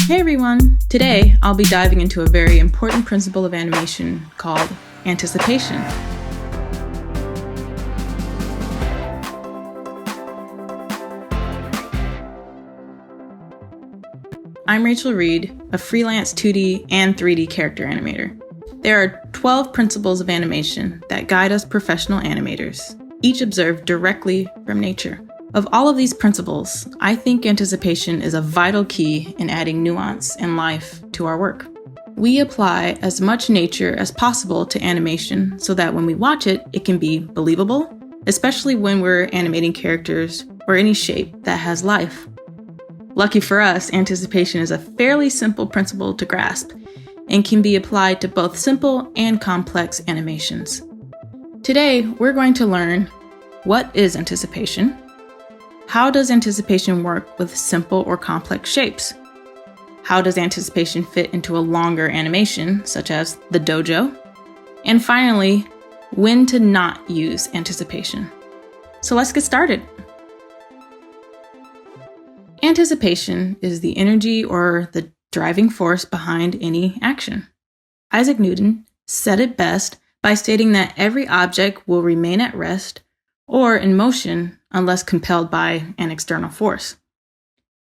Hey everyone! Today, I'll be diving into a very important principle of animation called anticipation. I'm Rachel Reid, a freelance 2D and 3D character animator. There are 12 principles of animation that guide us professional animators, each observed directly from nature. Of all of these principles, I think anticipation is a vital key in adding nuance and life to our work. We apply as much nature as possible to animation so that when we watch it, it can be believable, especially when we're animating characters or any shape that has life. Lucky for us, anticipation is a fairly simple principle to grasp and can be applied to both simple and complex animations. Today, we're going to learn what is anticipation, how does anticipation work with simple or complex shapes, how does anticipation fit into a longer animation, such as the dojo, and finally, when to not use anticipation. So let's get started. Anticipation is the energy or the driving force behind any action. Isaac Newton said it best by stating that every object will remain at rest or in motion unless compelled by an external force.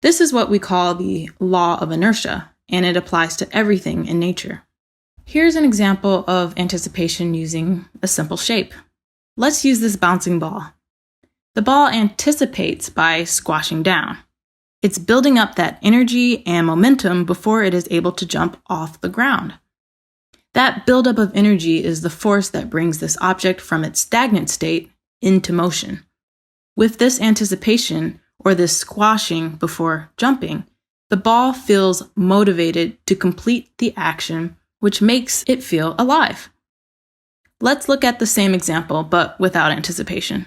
This is what we call the law of inertia, and it applies to everything in nature. Here's an example of anticipation using a simple shape. Let's use this bouncing ball. The ball anticipates by squashing down. It's building up that energy and momentum before it is able to jump off the ground. That buildup of energy is the force that brings this object from its stagnant state into motion. With this anticipation, or this squashing before jumping, the ball feels motivated to complete the action, which makes it feel alive. Let's look at the same example, but without anticipation.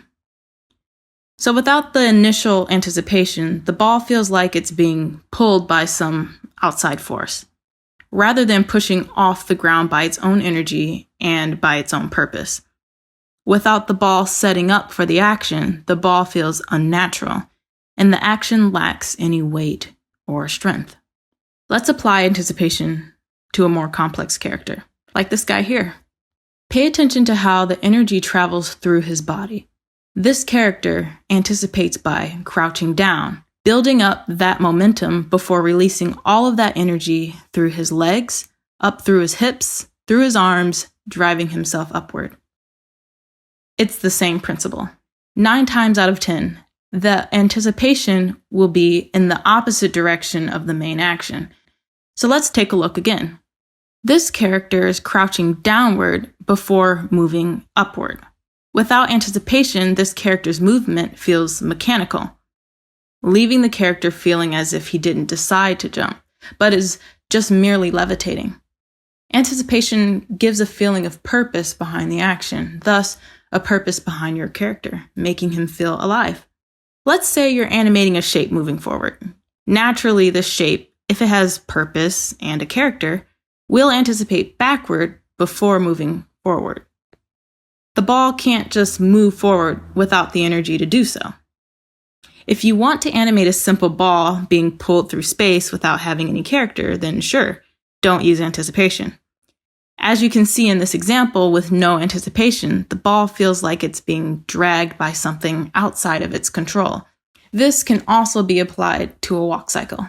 So without the initial anticipation, the ball feels like it's being pulled by some outside force, rather than pushing off the ground by its own energy and by its own purpose. Without the ball setting up for the action, the ball feels unnatural, and the action lacks any weight or strength. Let's apply anticipation to a more complex character, like this guy here. Pay attention to how the energy travels through his body. This character anticipates by crouching down, building up that momentum before releasing all of that energy through his legs, up through his hips, through his arms, driving himself upward. It's the same principle. 9 times out of 10, the anticipation will be in the opposite direction of the main action. So let's take a look again. This character is crouching downward before moving upward. Without anticipation, this character's movement feels mechanical, leaving the character feeling as if he didn't decide to jump, but is just merely levitating. Anticipation gives a feeling of purpose behind the action, thus a purpose behind your character, making him feel alive. Let's say you're animating a shape moving forward. Naturally, this shape, if it has purpose and a character, will anticipate backward before moving forward. The ball can't just move forward without the energy to do so. If you want to animate a simple ball being pulled through space without having any character, then sure, don't use anticipation. As you can see in this example, with no anticipation, the ball feels like it's being dragged by something outside of its control. This can also be applied to a walk cycle.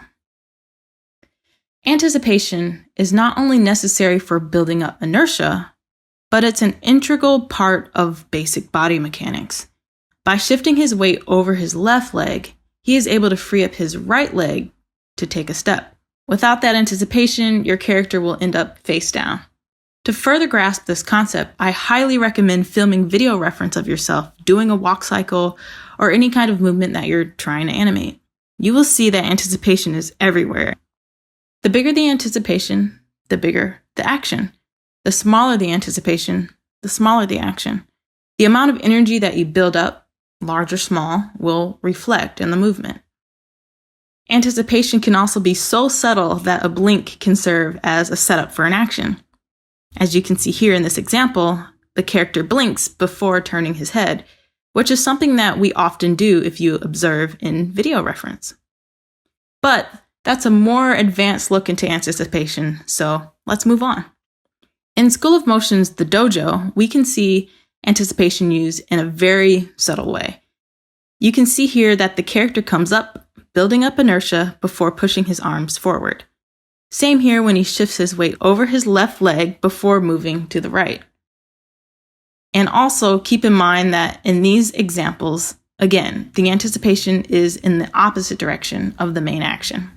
Anticipation is not only necessary for building up inertia, but it's an integral part of basic body mechanics. By shifting his weight over his left leg, he is able to free up his right leg to take a step. Without that anticipation, your character will end up face down. To further grasp this concept, I highly recommend filming video reference of yourself doing a walk cycle or any kind of movement that you're trying to animate. You will see that anticipation is everywhere. The bigger the anticipation, the bigger the action. The smaller the anticipation, the smaller the action. The amount of energy that you build up, large or small, will reflect in the movement. Anticipation can also be so subtle that a blink can serve as a setup for an action. As you can see here in this example, the character blinks before turning his head, which is something that we often do if you observe in video reference. But That's a more advanced look into anticipation, so let's move on. In School of Motion's The Dojo, we can see anticipation used in a very subtle way. You can see here that the character comes up, building up inertia before pushing his arms forward. Same here when he shifts his weight over his left leg before moving to the right. And also keep in mind that in these examples, again, the anticipation is in the opposite direction of the main action.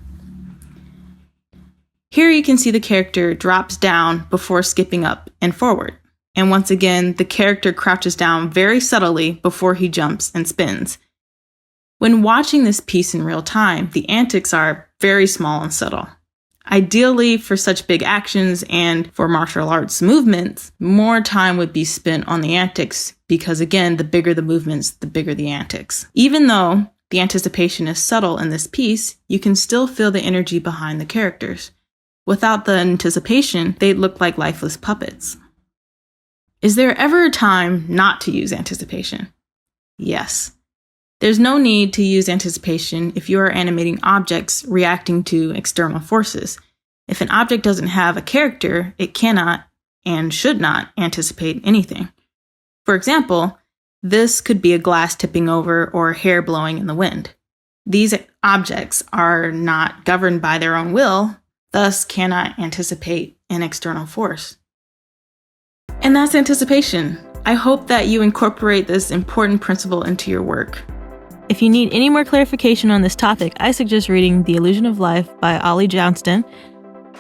Here you can see the character drops down before skipping up and forward. And once again, the character crouches down very subtly before he jumps and spins. When watching this piece in real time, the antics are very small and subtle. Ideally, for such big actions and for martial arts movements, more time would be spent on the antics because, again, the bigger the movements, the bigger the antics. Even though the anticipation is subtle in this piece, you can still feel the energy behind the characters. Without the anticipation, they'd look like lifeless puppets. Is there ever a time not to use anticipation? Yes. There's no need to use anticipation if you are animating objects reacting to external forces. If an object doesn't have a character, it cannot and should not anticipate anything. For example, this could be a glass tipping over or hair blowing in the wind. These objects are not governed by their own will, thus cannot anticipate an external force. And that's anticipation. I hope that you incorporate this important principle into your work. If you need any more clarification on this topic, I suggest reading The Illusion of Life by Ollie Johnston,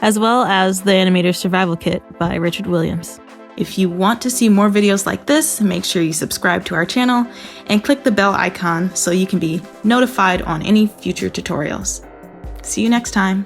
as well as The Animator's Survival Kit by Richard Williams. If you want to see more videos like this, make sure you subscribe to our channel and click the bell icon so you can be notified on any future tutorials. See you next time.